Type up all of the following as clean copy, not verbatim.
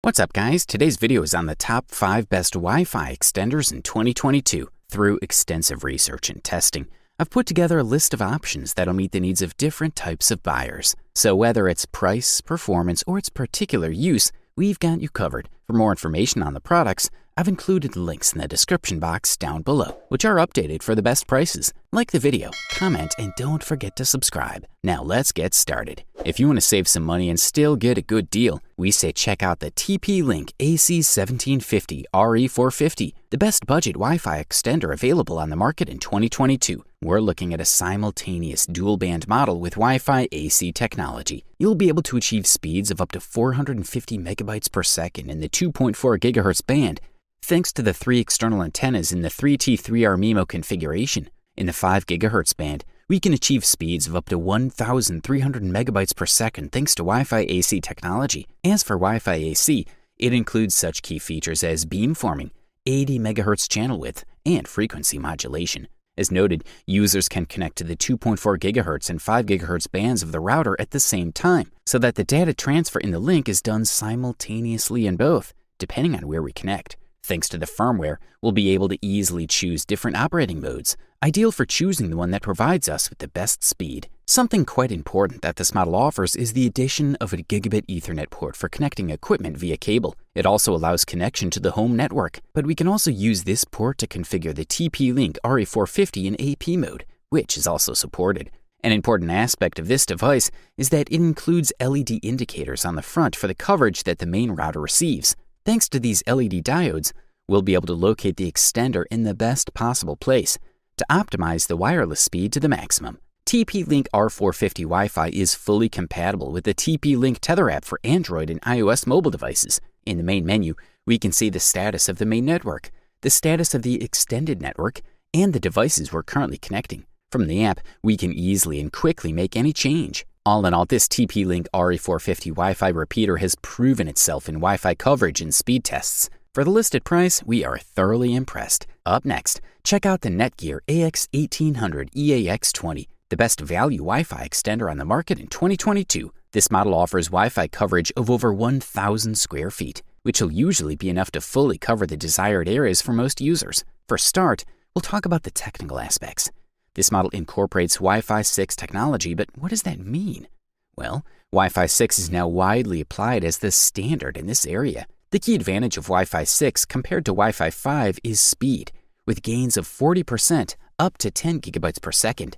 What's up, guys? Today's video is on the top 5 best Wi-Fi extenders in 2022. Through extensive research and testing, I've put together a list of options that'll meet the needs of different types of buyers. So whether it's price, performance, or its particular use, we've got you covered. For more information on the products, I've included links in the description box down below, which are updated for the best prices. Like the video, comment, and don't forget to subscribe. Now let's get started. If you want to save some money and still get a good deal, we say check out the TP-Link AC1750 RE450, the best budget Wi-Fi extender available on the market in 2022. We're looking at a simultaneous dual-band model with Wi-Fi AC technology. You'll be able to achieve speeds of up to 450 megabytes per second in the 2.4 gigahertz band, thanks to the 3 external antennas in the 3T3R MIMO configuration. In the 5 GHz band, we can achieve speeds of up to 1,300 megabytes per second thanks to Wi-Fi AC technology. As for Wi-Fi AC, it includes such key features as beamforming, 80 MHz channel width, and frequency modulation. As noted, users can connect to the 2.4 GHz and 5 GHz bands of the router at the same time, so that the data transfer in the link is done simultaneously in both, depending on where we connect. Thanks to the firmware, we'll be able to easily choose different operating modes, ideal for choosing the one that provides us with the best speed. Something quite important that this model offers is the addition of a gigabit Ethernet port for connecting equipment via cable. It also allows connection to the home network, but we can also use this port to configure the TP-Link RE450 in AP mode, which is also supported. An important aspect of this device is that it includes LED indicators on the front for the coverage that the main router receives. Thanks to these LED diodes, we'll be able to locate the extender in the best possible place to optimize the wireless speed to the maximum. TP-Link R450 Wi-Fi is fully compatible with the TP-Link Tether app for Android and iOS mobile devices. In the main menu, we can see the status of the main network, the status of the extended network, and the devices we're currently connecting. From the app, we can easily and quickly make any change. All in all, this TP-Link RE450 Wi-Fi repeater has proven itself in Wi-Fi coverage and speed tests. For the listed price, we are thoroughly impressed. Up next, check out the Netgear AX1800 EAX20, the best value Wi-Fi extender on the market in 2022. This model offers Wi-Fi coverage of over 1,000 square feet, which will usually be enough to fully cover the desired areas for most users. For a start, we'll talk about the technical aspects. This model incorporates Wi-Fi 6 technology, but what does that mean? Well, Wi-Fi 6 is now widely applied as the standard in this area. The key advantage of Wi-Fi 6 compared to Wi-Fi 5 is speed, with gains of 40% up to 10 gigabytes per second.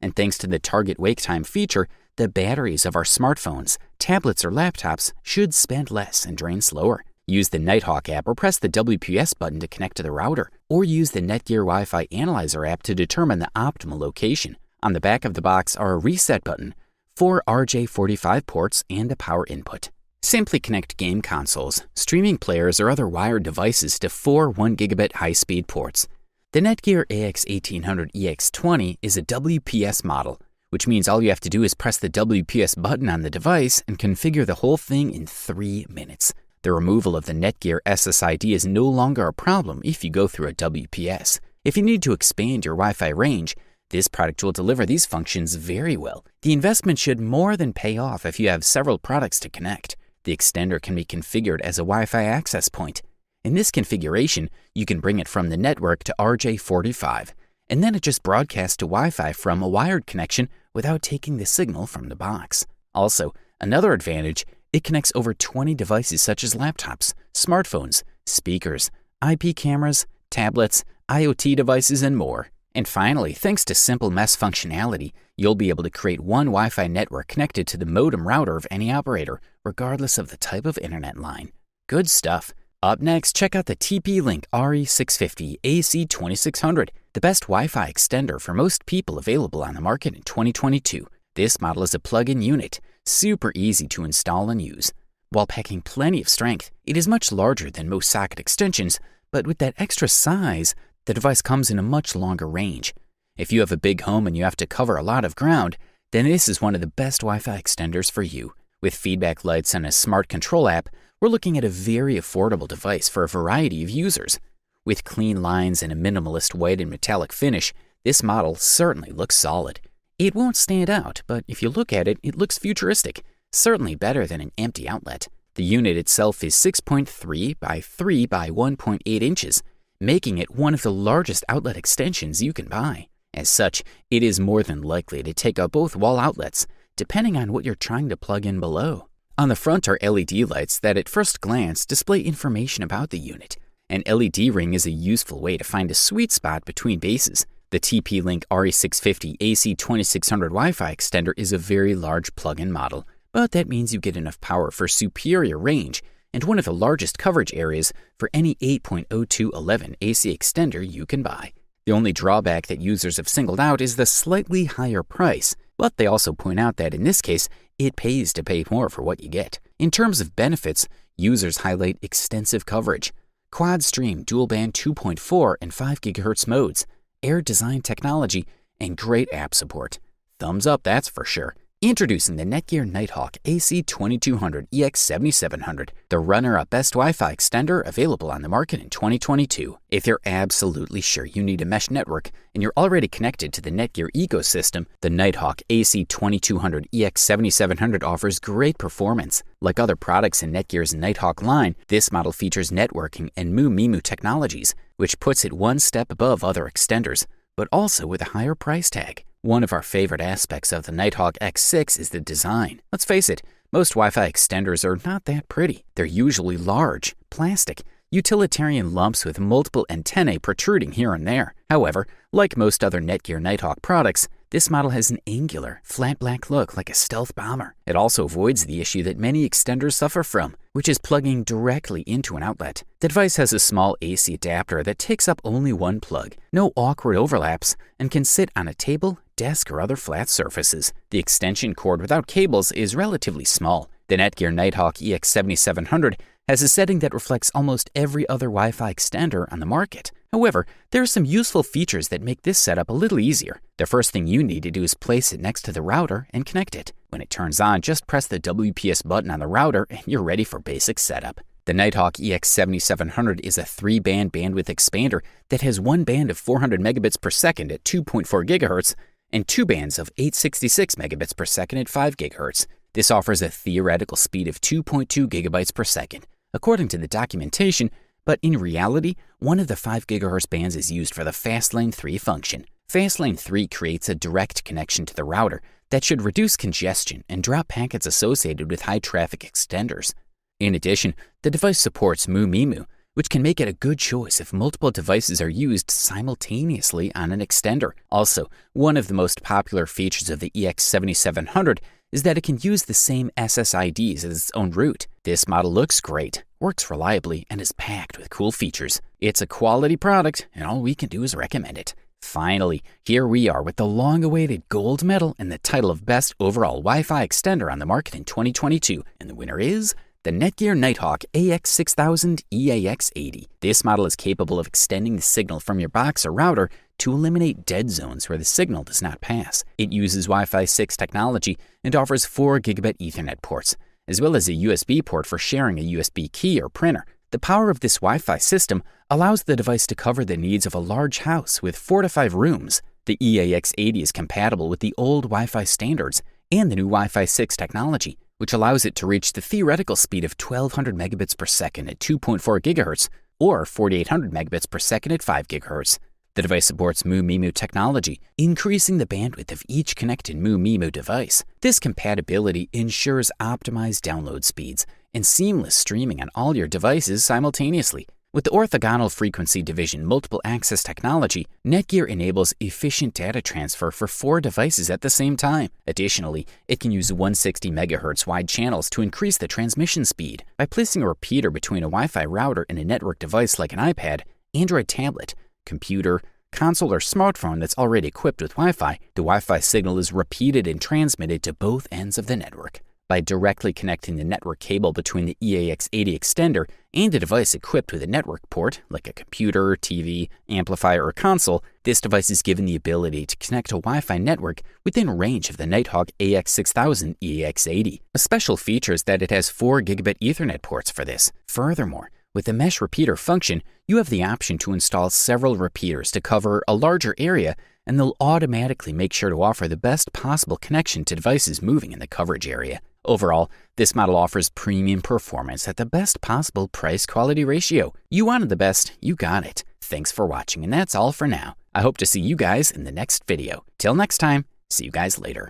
And thanks to the target wake time feature, the batteries of our smartphones, tablets, or laptops should spend less and drain slower. Use the Nighthawk app or press the WPS button to connect to the router, or use the Netgear Wi-Fi Analyzer app to determine the optimal location. On the back of the box are a reset button, 4 RJ45 ports, and a power input. Simply connect game consoles, streaming players, or other wired devices to 4 1-gigabit high-speed ports. The Netgear AX1800 EX20 is a WPS model, which means all you have to do is press the WPS button on the device and configure the whole thing in 3 minutes. The removal of the Netgear SSID is no longer a problem if you go through a WPS. If you need to expand your Wi-Fi range, this product will deliver these functions very well. The investment should more than pay off if you have several products to connect. The extender can be configured as a Wi-Fi access point. In this configuration, you can bring it from the network to RJ45, and then it just broadcasts to Wi-Fi from a wired connection without taking the signal from the box. Also, another advantage, it connects over 20 devices such as laptops, smartphones, speakers, IP cameras, tablets, IoT devices, and more. And finally, thanks to simple mesh functionality, you'll be able to create one Wi-Fi network connected to the modem router of any operator, regardless of the type of internet line. Good stuff. Up next, check out the TP-Link RE650 AC2600, the best Wi-Fi extender for most people available on the market in 2022. This model is a plug-in unit, super easy to install and use. While packing plenty of strength, it is much larger than most socket extensions, but with that extra size, the device comes in a much longer range. If you have a big home and you have to cover a lot of ground, then this is one of the best Wi-Fi extenders for you. With feedback lights and a smart control app, we're looking at a very affordable device for a variety of users. With clean lines and a minimalist white and metallic finish, this model certainly looks solid. It won't stand out, but if you look at it, it looks futuristic, certainly better than an empty outlet. The unit itself is 6.3 by 3 by 1.8 inches, making it one of the largest outlet extensions you can buy. As such, it is more than likely to take up both wall outlets, depending on what you're trying to plug in below. On the front are LED lights that at first glance display information about the unit. An LED ring is a useful way to find a sweet spot between bases. The TP-Link RE650 AC2600 Wi-Fi extender is a very large plug-in model, but that means you get enough power for superior range and one of the largest coverage areas for any 8.0211 AC extender you can buy. The only drawback that users have singled out is the slightly higher price, but they also point out that in this case, it pays to pay more for what you get. In terms of benefits, users highlight extensive coverage, quad stream dual-band 2.4 and 5 GHz modes, air design technology, and great app support. Thumbs up, that's for sure. Introducing the Netgear Nighthawk AC2200 EX7700, the runner-up best Wi-Fi extender available on the market in 2022. If you're absolutely sure you need a mesh network and you're already connected to the Netgear ecosystem, the Nighthawk AC2200 EX7700 offers great performance. Like other products in Netgear's Nighthawk line, this model features networking and MU-MIMU technologies, which puts it one step above other extenders, but also with a higher price tag. One of our favorite aspects of the Nighthawk X6 is the design. Let's face it, most Wi-Fi extenders are not that pretty. They're usually large, plastic, utilitarian lumps with multiple antennae protruding here and there. However, like most other Netgear Nighthawk products, this model has an angular, flat black look like a stealth bomber. It also avoids the issue that many extenders suffer from, which is plugging directly into an outlet. The device has a small AC adapter that takes up only one plug, no awkward overlaps, and can sit on a table, desk, or other flat surfaces. The extension cord without cables is relatively small. The Netgear Nighthawk EX7700 has a setting that reflects almost every other Wi-Fi extender on the market. However, there are some useful features that make this setup a little easier. The first thing you need to do is place it next to the router and connect it. When it turns on, just press the WPS button on the router and you're ready for basic setup. The Nighthawk EX7700 is a 3-band bandwidth expander that has one band of 400 megabits per second at 2.4 gigahertz and two bands of 866 megabits per second at 5 gigahertz. This offers a theoretical speed of 2.2 gigabytes per second, according to the documentation, but in reality, one of the 5 GHz bands is used for the Fastlane 3 function. Fastlane 3 creates a direct connection to the router that should reduce congestion and drop packets associated with high-traffic extenders. In addition, the device supports MU-MIMU, which can make it a good choice if multiple devices are used simultaneously on an extender. Also, one of the most popular features of the EX7700 is that it can use the same SSIDs as its own route. This model looks great, works reliably, and is packed with cool features. It's a quality product, and all we can do is recommend it. Finally, here we are with the long-awaited gold medal and the title of Best Overall Wi-Fi Extender on the market in 2022, and the winner is the Netgear Nighthawk AX6000 EAX80. This model is capable of extending the signal from your box or router to eliminate dead zones where the signal does not pass. It uses Wi-Fi 6 technology and offers 4 gigabit Ethernet ports, as well as a USB port for sharing a USB key or printer. The power of this Wi-Fi system allows the device to cover the needs of a large house with 4 to 5 rooms. The EAX80 is compatible with the old Wi-Fi standards and the new Wi-Fi 6 technology, which allows it to reach the theoretical speed of 1200 megabits per second at 2.4 gigahertz or 4800 megabits per second at 5 gigahertz. The device supports MU-MIMU technology, increasing the bandwidth of each connected MU-MIMU device. This compatibility ensures optimized download speeds and seamless streaming on all your devices simultaneously. With the orthogonal frequency division multiple access technology, Netgear enables efficient data transfer for 4 devices at the same time. Additionally, it can use 160 MHz wide channels to increase the transmission speed. By placing a repeater between a Wi-Fi router and a network device like an iPad, Android tablet, computer, console, or smartphone that's already equipped with Wi-Fi, the Wi-Fi signal is repeated and transmitted to both ends of the network. By directly connecting the network cable between the EAX80 extender and a device equipped with a network port, like a computer, TV, amplifier, or console, this device is given the ability to connect a Wi-Fi network within range of the Nighthawk AX6000 EAX80. A special feature is that it has 4 gigabit Ethernet ports for this. Furthermore, with the mesh repeater function, you have the option to install several repeaters to cover a larger area, and they'll automatically make sure to offer the best possible connection to devices moving in the coverage area. Overall, this model offers premium performance at the best possible price-quality ratio. You wanted the best, you got it. Thanks for watching, and that's all for now. I hope to see you guys in the next video. Till next time, see you guys later.